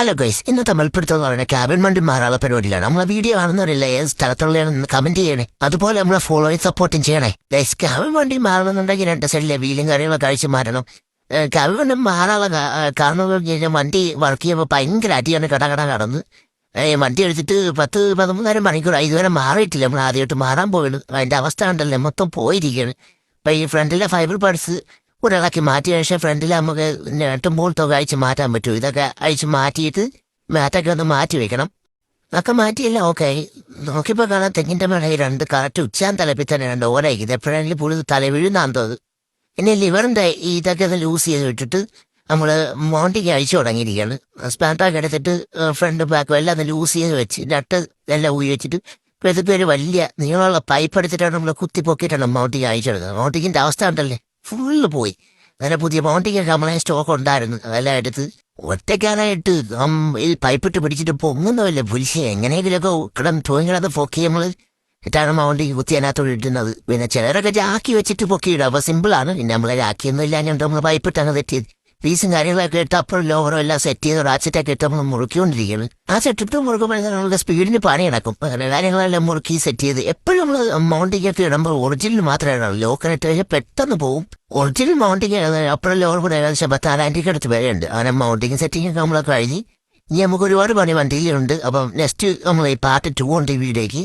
Hello guys, ഇന്നത്തെ മൽപ്പിടുത്തം എന്ന് പറയുന്നത് ക്യാബിൻ വണ്ടി മാറാനുള്ള പരിപാടിയിലാണ്. നമ്മളെ വീഡിയോ കാണുന്നവരില്ല ഏത് സ്ഥലത്തുള്ളതെന്ന് കമന്റ് ചെയ്യണേ. അതുപോലെ നമ്മളെ ഫോളോയും സപ്പോർട്ടും ചെയ്യണേ. ഗൈസ്, ക്യാബിൻ വണ്ടി മാറണമെന്നുണ്ടെങ്കിൽ രണ്ട് സൈഡിലെ വീലും കാര്യങ്ങളൊക്കെ അഴിച്ച് മാറ്റണം. ക്യാബിൻ വണ്ടി മാറാനുള്ള കാരണം വണ്ടി വർക്ക് ചെയ്യുമ്പോൾ ഭയങ്കര അടിയാണ് കടന്ന് വണ്ടി എടുത്തിട്ട് 10-13 മണിക്കൂർ ഇതുവരെ മാറിയിട്ടില്ല. നമ്മൾ ആദ്യമായിട്ട് മാറാൻ പോയത് അതിൻ്റെ അവസ്ഥ ഉണ്ടല്ലേ, മൊത്തം പോയിരിക്കുകയാണ്. ഇപ്പം ഈ ഫ്രണ്ടിലെ ഫൈബർ പാർട്സ് ഒരാളാക്കി മാറ്റിയ ശേഷം ഫ്രണ്ടിൽ നമുക്ക് നെട്ടുമ്പോൾ തുക അയച്ച് മാറ്റാൻ പറ്റും. ഇതൊക്കെ അയച്ച് മാറ്റിയിട്ട് മാറ്റൊക്കെ ഒന്ന് മാറ്റി വെക്കണം. അതൊക്കെ മാറ്റിയില്ല. ഓക്കെ, നോക്കിയപ്പോൾ കാണാൻ തെങ്ങിൻ്റെ മേളയിൽ രണ്ട് കറക്റ്റ് ഉച്ചാൻ തലപ്പിൽ തന്നെ രണ്ട് ഓരയ്ക്ക് ഇത് എപ്പോഴെങ്കിലും പുള്ളി തല വീഴുന്നാന്ന് തോന്നുന്നു. പിന്നെ ലിവറിൻ്റെ ഇതൊക്കെ ഒന്ന് ലൂസ് ചെയ്ത് വിട്ടിട്ട് നമ്മൾ മൗണ്ടിങ് അഴിച്ചു തുടങ്ങിയിരിക്കുകയാണ്. സ്പാൻഡൊക്കെ എടുത്തിട്ട് ഫ്രണ്ട് ബാക്കും എല്ലാം ഒന്ന് ലൂസ് ചെയ്ത് വെച്ച് നട്ട് എല്ലാം ഊരി വെച്ചിട്ട് ഇപ്പം ഒരു വലിയ നീളമുള്ള പൈപ്പ് എടുത്തിട്ടാണ് നമ്മൾ കുത്തിപ്പൊക്കിയിട്ടാണ് മൗണ്ടിങ് അയച്ചെടുക്കുന്നത്. മൗണ്ടിങ്ങിൻ്റെ അവസ്ഥ ഉണ്ടല്ലേ, ഫുള്ള് പോയി. അങ്ങനെ പുതിയ മൗണ്ടിങ് നമ്മളെ സ്റ്റോക്ക് ഉണ്ടായിരുന്നു, അതെല്ലാം എടുത്ത് ഒറ്റയ്ക്കാനായിട്ട് ഈ പൈപ്പിട്ട് പിടിച്ചിട്ട് പൊങ്ങുന്നതല്ലേ പുലിശെ. എങ്ങനെയെങ്കിലുമൊക്കെ കിടന്ന് പൊക്കി നമ്മൾ ഇട്ടാണ് മൗണ്ടിങ് കുത്തി അതിനകത്തോട് ഇടുന്നത്. പിന്നെ ചിലരൊക്കെ ജാക്കി വെച്ചിട്ട് പൊക്കിയിടും, അപ്പോൾ സിമ്പിളാണ്. പിന്നെ നമ്മളെ ജാക്കിയൊന്നും ഇല്ലാഞ്ഞുകൊണ്ട് നമ്മൾ പൈപ്പിട്ടങ്ങ് തെറ്റിയത്. പീസും കാര്യങ്ങളൊക്കെ ഇട്ട് അപ്പുറം ലോവറും എല്ലാം സെറ്റ് ചെയ്ത് റാച്ചറ്റൊക്കെ ഇട്ട് നമ്മൾ മുറുക്കിക്കൊണ്ടിരിക്കുകയാണ്. ആ സെറ്റിട്ട് മുറുക്കുമ്പോൾ നമ്മളുടെ സ്പീഡിന് പണി നടക്കും. അങ്ങനെ കാര്യങ്ങളെല്ലാം മുറുക്കി സെറ്റ് ചെയ്ത് എപ്പോഴും നമ്മൾ മൗണ്ടിങ്ങൊക്കെ ഇടുമ്പോൾ ഒറിജിനൽ മാത്രമേ ഇടാം. ലോക്കലിട്ട് കഴിഞ്ഞാൽ പെട്ടെന്ന് പോകും. ഒറിജിനൽ മൗണ്ടിങ് അപ്പുറം ലോവർ കൂടെ ഏകദേശം 10,000 അടുത്ത് വരെയുണ്ട്. അങ്ങനെ മൗണ്ടിങ് സെറ്റിങ്ങൊക്കെ നമ്മളൊക്കെ കഴിഞ്ഞ് ഇനി നമുക്ക് ഒരുപാട് പണി വണ്ടിയിലുണ്ട്. അപ്പം നെക്സ്റ്റ് നമ്മൾ ഈ പാർട്ട് 2 ഉണ്ട് ഈ വീഡിയോയ്ക്ക്.